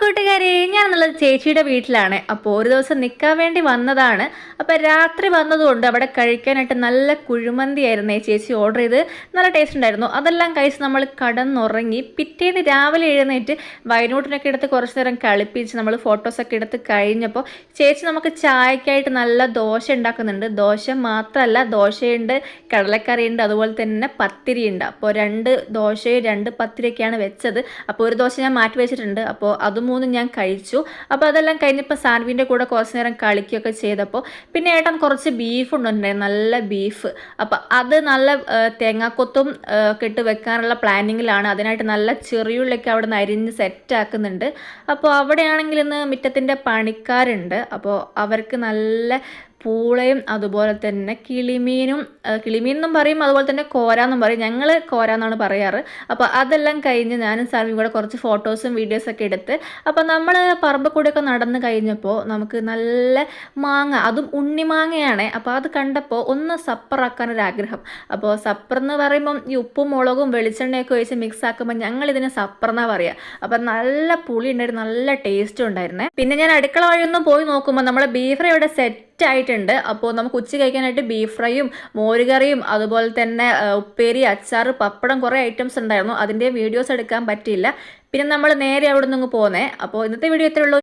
കൂട്ടുകാരെ, ഞാനെന്നുള്ളത് ചേച്ചിയുടെ വീട്ടിലാണ്. അപ്പോൾ ഒരു ദിവസം നിൽക്കാൻ വേണ്ടി വന്നതാണ്. അപ്പോൾ രാത്രി വന്നതുകൊണ്ട് അവിടെ കഴിക്കാനായിട്ട് നല്ല കുഴിമന്തി ആയിരുന്നേ ചേച്ചി ഓർഡർ ചെയ്ത്. നല്ല ടേസ്റ്റ് ഉണ്ടായിരുന്നു. അതെല്ലാം കഴിച്ച് നമ്മൾ കടന്നുറങ്ങി. പിറ്റേന്ന് രാവിലെ എഴുന്നേറ്റ് വൈനോട്ടിനൊക്കെ എടുത്ത് കുറച്ച് നേരം കളിപ്പിച്ച് നമ്മൾ ഫോട്ടോസൊക്കെ എടുത്ത് കഴിഞ്ഞപ്പോൾ ചേച്ചി നമുക്ക് ചായക്കായിട്ട് നല്ല ദോശ ഉണ്ടാക്കുന്നുണ്ട്. ദോശ മാത്രമല്ല, ദോശയുണ്ട്, കടലക്കറിയുണ്ട്, അതുപോലെ തന്നെ പത്തിരിയുണ്ട്. അപ്പോൾ 2 ദോശയും 2 പത്തിരിയൊക്കെയാണ് വെച്ചത്. അപ്പോൾ ഒരു ദോശ ഞാൻ മാറ്റി വെച്ചിട്ടുണ്ട്. അപ്പോൾ അത് 3 ഞാൻ കഴിച്ചു. അപ്പോൾ അതെല്ലാം കഴിഞ്ഞപ്പോൾ സാൻവിൻ്റെ കൂടെ കുറച്ച് നേരം കളിക്കുകയൊക്കെ ചെയ്തപ്പോൾ പിന്നെ ഏട്ടൻ കുറച്ച് ബീഫ് ഉണ്ടുണ്ടായിരുന്നു, നല്ല ബീഫ്. അപ്പോൾ അത് നല്ല തേങ്ങാക്കൊത്തും ഒക്കെ ഇട്ട് വെക്കാനുള്ള പ്ലാനിങ്ങിലാണ്. അതിനായിട്ട് നല്ല ചെറിയുള്ളിയൊക്കെ അവിടെ നിന്ന് അരിഞ്ഞ് സെറ്റാക്കുന്നുണ്ട്. അപ്പോൾ അവിടെയാണെങ്കിൽ ഇന്ന് മുറ്റത്തിൻ്റെ പണിക്കാരുണ്ട്. അപ്പോൾ അവർക്ക് നല്ല പൂളയും അതുപോലെ തന്നെ കിളിമീൻ എന്നും പറയും, അതുപോലെ തന്നെ കോരാന്നും പറയും. ഞങ്ങൾ കോരാന്നാണ് പറയാറ്. അപ്പോൾ അതെല്ലാം കഴിഞ്ഞ് ഞാനും സാൽവിയും കൂടെ കുറച്ച് ഫോട്ടോസും വീഡിയോസൊക്കെ എടുത്ത് അപ്പോൾ നമ്മൾ പറമ്പ് കൂടെയൊക്കെ നടന്ന് കഴിഞ്ഞപ്പോൾ നമുക്ക് നല്ല മാങ്ങ, അതും ഉണ്ണിമാങ്ങയാണ്. അപ്പോൾ അത് കണ്ടപ്പോൾ ഒന്ന് സപ്പറാക്കാനൊരാഗ്രഹം. അപ്പോൾ സപ്പർ എന്ന് പറയുമ്പം ഈ ഉപ്പും മുളകും വെളിച്ചെണ്ണയൊക്കെ ഒഴിച്ച് മിക്സ് ആക്കുമ്പോൾ ഞങ്ങളിതിന് സപ്പർ എന്നാണ് പറയുക. അപ്പം നല്ല പുളി ഉണ്ടായിരുന്നു, നല്ല ടേസ്റ്റും ഉണ്ടായിരുന്നേ. പിന്നെ ഞാൻ അടുക്കള വഴിയൊന്നും പോയി നോക്കുമ്പോൾ നമ്മളെ ബീഫ് ഫ്രൈ ഇവിടെ സെറ്റ് ആയിട്ടുണ്ട്. അപ്പോൾ നമുക്ക് ഉച്ച കഴിക്കാനായിട്ട് ബീഫ് ഫ്രൈയും മോരുകറിയും അതുപോലെ തന്നെ ഉപ്പേരി, അച്ചാർ, പപ്പടം, കുറേ ഐറ്റംസ് ഉണ്ടായിരുന്നു. അതിൻ്റെ വീഡിയോസ് എടുക്കാൻ പറ്റിയില്ല. പിന്നെ നമ്മൾ നേരെ അവിടെ നിന്ന് പോന്നേ. അപ്പോൾ ഇന്നത്തെ വീഡിയോ ഇത്രയേ ഉള്ളൂ.